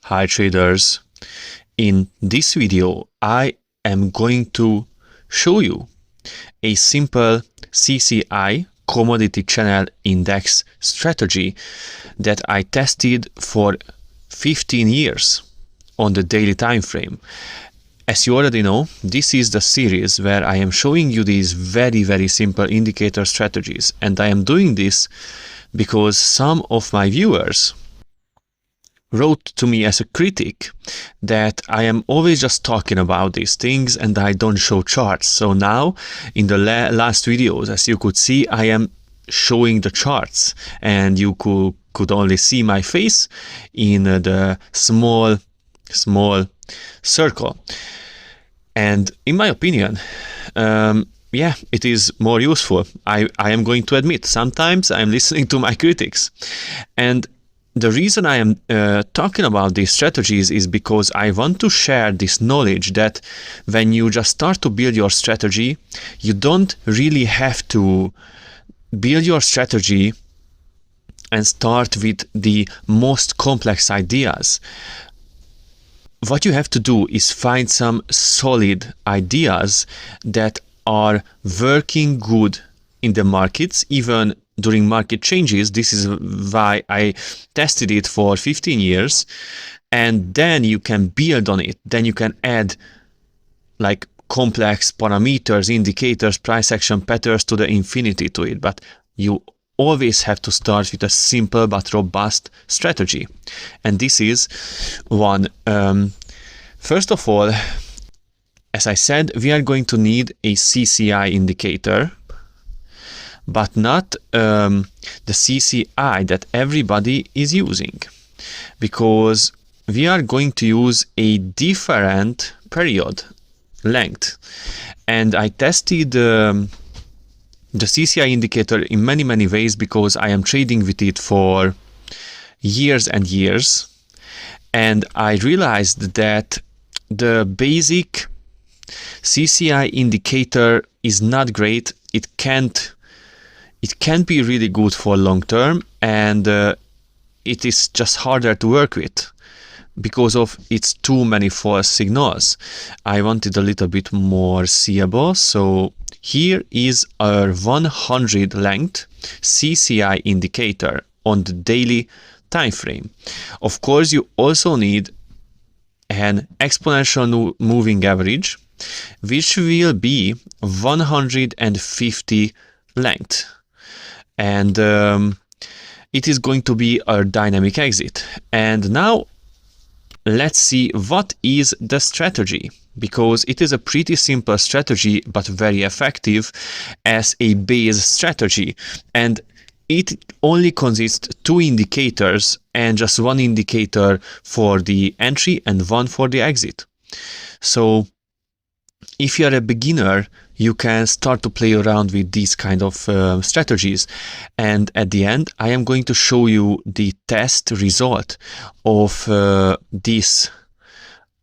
Hi traders, in this video I am going to show you a simple CCI commodity channel index strategy that I tested for 15 years on the daily time frame. As you already know, this is the series where I am showing you these very simple indicator strategies, and I am doing this because some of my viewers wrote to me as a critic that I am always just talking about these things and I don't show charts. So now in the last videos, as you could see, I am showing the charts, and you could only see my face in the small circle. And in my opinion, yeah, it is more useful. I am going to admit, sometimes I'm listening to my critics. And the reason I am talking about these strategies is because I want to share this knowledge that when you just start to build your strategy, you don't really have to build your strategy and start with the most complex ideas. What you have to do is find some solid ideas that are working good in the markets, even during market changes. This is why I tested it for 15 years, and then you can build on it. Then you can add like complex parameters, indicators, price action patterns to the infinity to it. But you always have to start with a simple but robust strategy, and this is one. First of all, as I said, we are going to need a CCI indicator, but not the CCI that everybody is using, because we are going to use a different period length. And I tested the CCI indicator in many ways because I am trading with it for years and years, and I realized that the basic CCI indicator is not great. It can't be really good for long term, and it is just harder to work with because of its too many false signals. I wanted a little bit more seeable, so here is our 100 length CCI indicator on the daily time frame. Of course, you also need an exponential moving average, which will be 150 length. And it is going to be our dynamic exit. And now let's see what is the strategy, because it is a pretty simple strategy but very effective as a base strategy, and it only consists two indicators and just one indicator for the entry and one for the exit. So if you are a beginner, you can start to play around with these kind of strategies. And at the end, I am going to show you the test result of this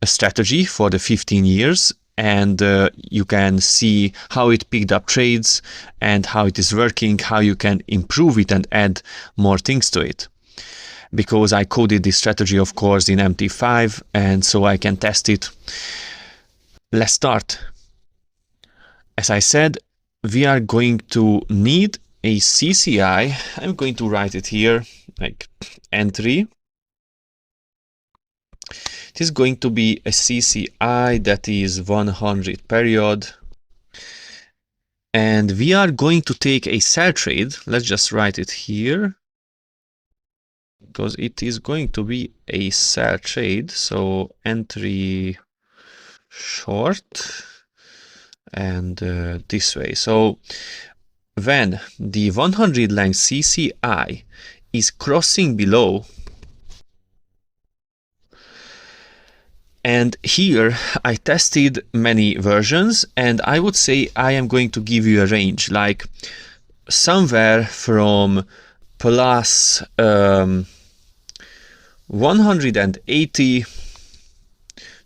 strategy for the 15 years. And you can see how it picked up trades and how it is working, how you can improve it and add more things to it. Because I coded this strategy, of course, in MT5, and so I can test it. Let's start. As I said, we are going to need a CCI. I'm going to write it here, like entry. It is going to be a CCI that is 100 period. And we are going to take a sell trade. Let's just write it here, because it is going to be a sell trade. So entry short, and this way. So when the 100 length CCI is crossing below, and here I tested many versions, and I would say I am going to give you a range, like somewhere from plus 180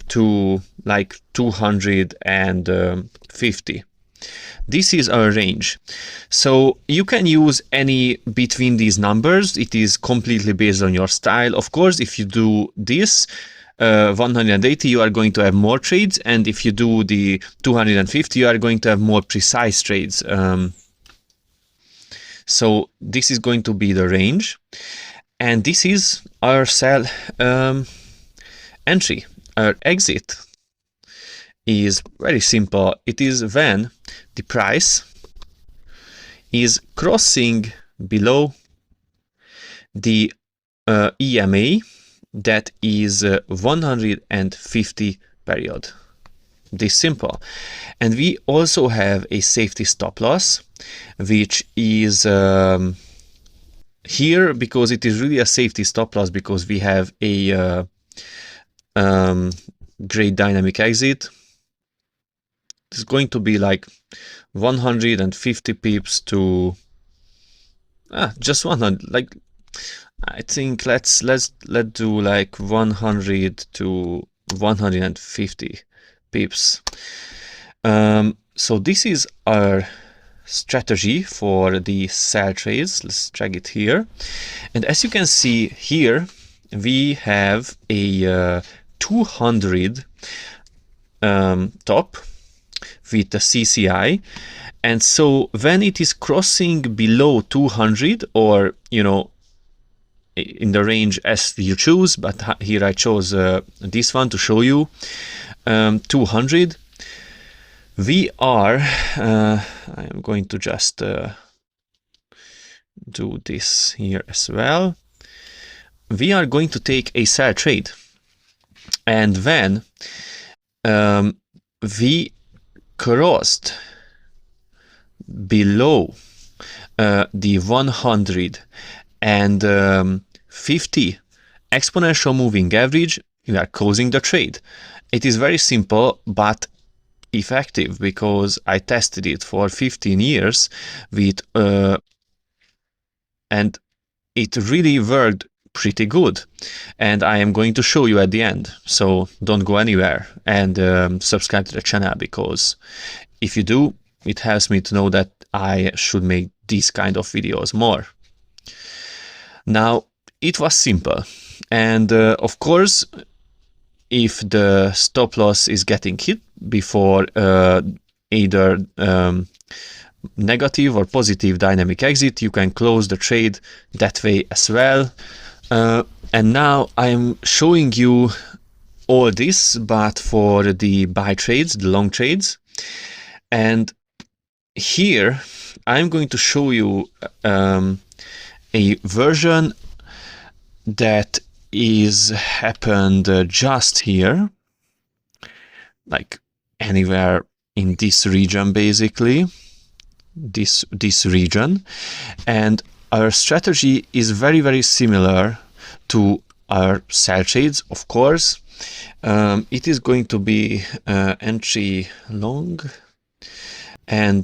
to like 250. This is our range. So you can use any between these numbers. It is completely based on your style. Of course, if you do this 180, you are going to have more trades, and if you do the 250, you are going to have more precise trades. So this is going to be the range, and this is our sell entry. Our exit is very simple. It is when the price is crossing below the EMA, that is 150 period. This simple. And we also have a safety stop loss, which is here because it is really a safety stop loss, because we have a great dynamic exit. It's going to be like 150 pips to just 100. Like, I think let's do like 100 to 150 pips. So this is our strategy for the sell trades. Let's drag it here, and as you can see here, we have a 200 top with the CCI, and so when it is crossing below 200, or in the range as you choose, but here I chose this one to show you 200, we are I am going to just do this here as well. We are going to take a sell trade, and when we crossed below the 150 exponential moving average, you are closing the trade. It is very simple but effective, because I tested it for 15 years with and it really worked pretty good, and I am going to show you at the end. So don't go anywhere, and subscribe to the channel, because if you do, it helps me to know that I should make these kind of videos more. Now, it was simple, and of course, if the stop loss is getting hit before either negative or positive dynamic exit, you can close the trade that way as well. And now I'm showing you all this, but for the buy trades, the long trades. And here I'm going to show you a version that is happened just here, like anywhere in this region, basically this region, and our strategy is very, very similar to our sell trades. Of course, it is going to be entry long, and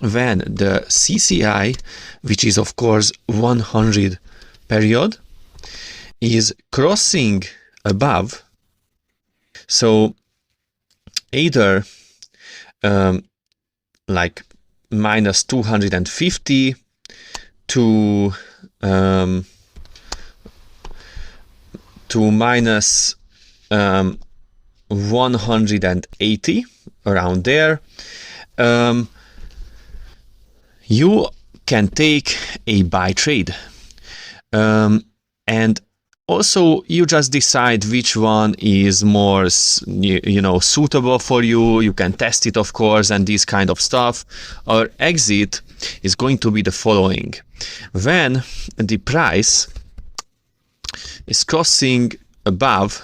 when the CCI, which is of course 100 period, is crossing above, so either like minus 250 to minus 180, around there, you can take a buy trade, and also you just decide which one is more suitable for you. You can test it, of course, and this kind of stuff. Our exit is going to be the following: when the price is crossing above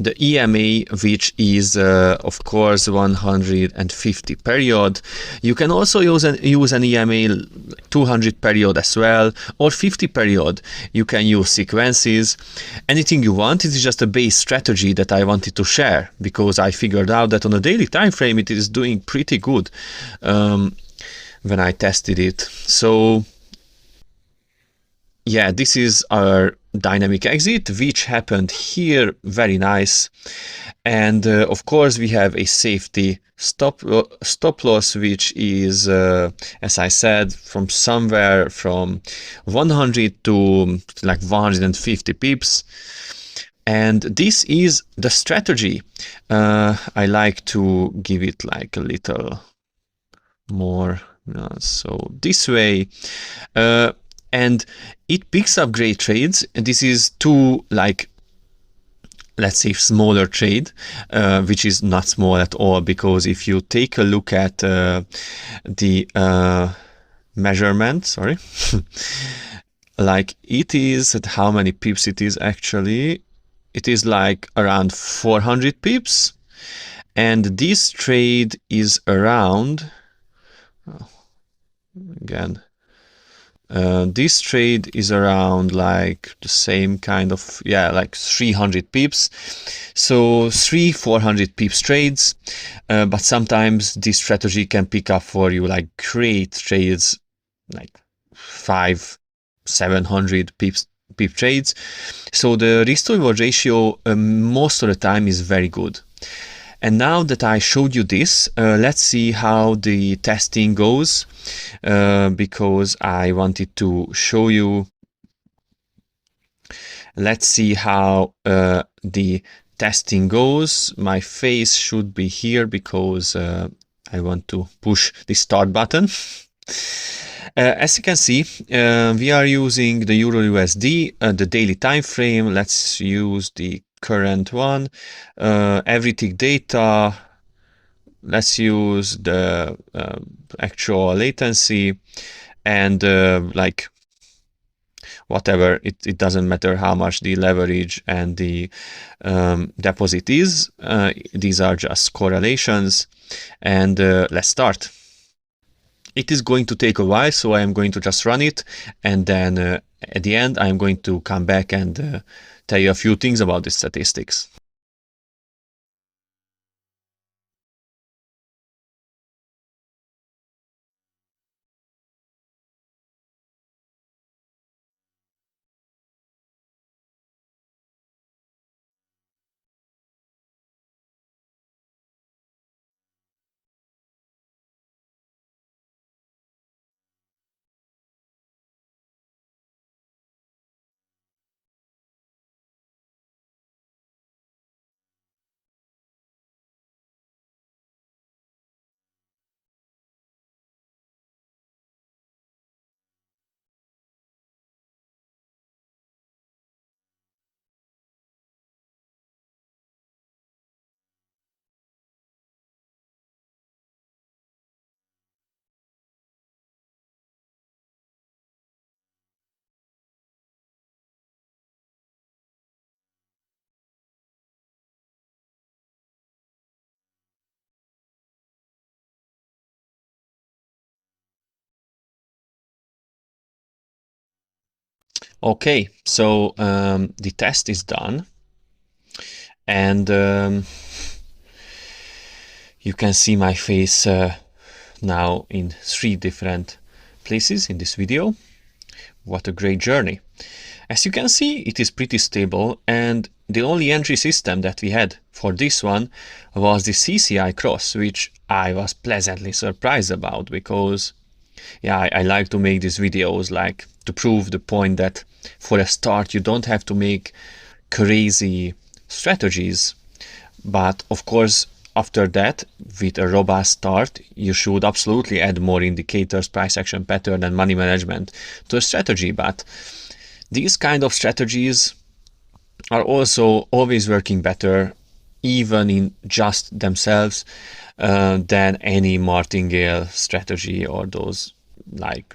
the EMA, which is of course 150 period. You can also use an EMA 200 period as well, or 50 period. You can use sequences, anything you want. It is just a base strategy that I wanted to share, because I figured out that on a daily time frame it is doing pretty good when I tested it. So yeah, this is our dynamic exit, which happened here. Very nice. And of course, we have a safety stop loss, which is, as I said, from somewhere from 100 to like 150 pips. And this is the strategy. I like to give it like a little more, so this way. And it picks up great trades. And this is two, like, let's say, smaller trade, which is not small at all, because if you take a look at the measurement, sorry, like it is at how many pips it is actually. It is like around 400 pips, and this trade is around, again, this trade is around like the same kind of, yeah, like 300 pips. So 400 pips trades, but sometimes this strategy can pick up for you like great trades, like 700 pip trades. So the risk to reward ratio most of the time is very good. And now that I showed you this, let's see how the testing goes, because I wanted to show you. Let's see how the testing goes. My face should be here because I want to push the start button. As you can see, we are using the Euro USD, the daily time frame. Let's use the current one. Every tick data. Let's use the actual latency, and like whatever, it doesn't matter how much the leverage and the deposit is. These are just correlations, and let's start. It is going to take a while, so I am going to just run it, and then at the end I'm going to come back and tell you a few things about the statistics. Okay, so the test is done, and you can see my face now in 3 different places in this video. What a great journey. As you can see, it is pretty stable, and the only entry system that we had for this one was the CCI cross, which I was pleasantly surprised about, because yeah, I like to make these videos like to prove the point that for a start you don't have to make crazy strategies, but of course after that, with a robust start, you should absolutely add more indicators, price action pattern and money management to a strategy. But these kind of strategies are also always working better, even in just themselves, than any martingale strategy or those like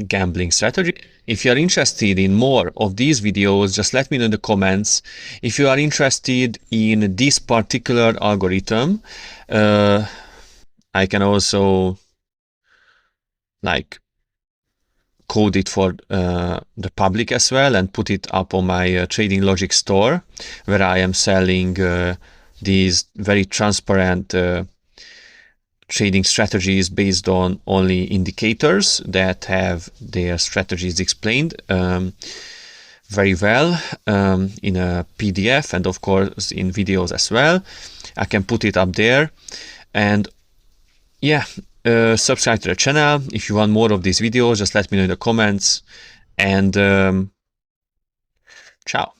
gambling strategy. If you are interested in more of these videos, just let me know in the comments. If you are interested in this particular algorithm, I can also like code it for the public as well and put it up on my Trading Logic store, where I am selling these very transparent trading strategies based on only indicators that have their strategies explained very well in a PDF and of course in videos as well. I can put it up there. And yeah, subscribe to the channel. If you want more of these videos, just let me know in the comments. And ciao.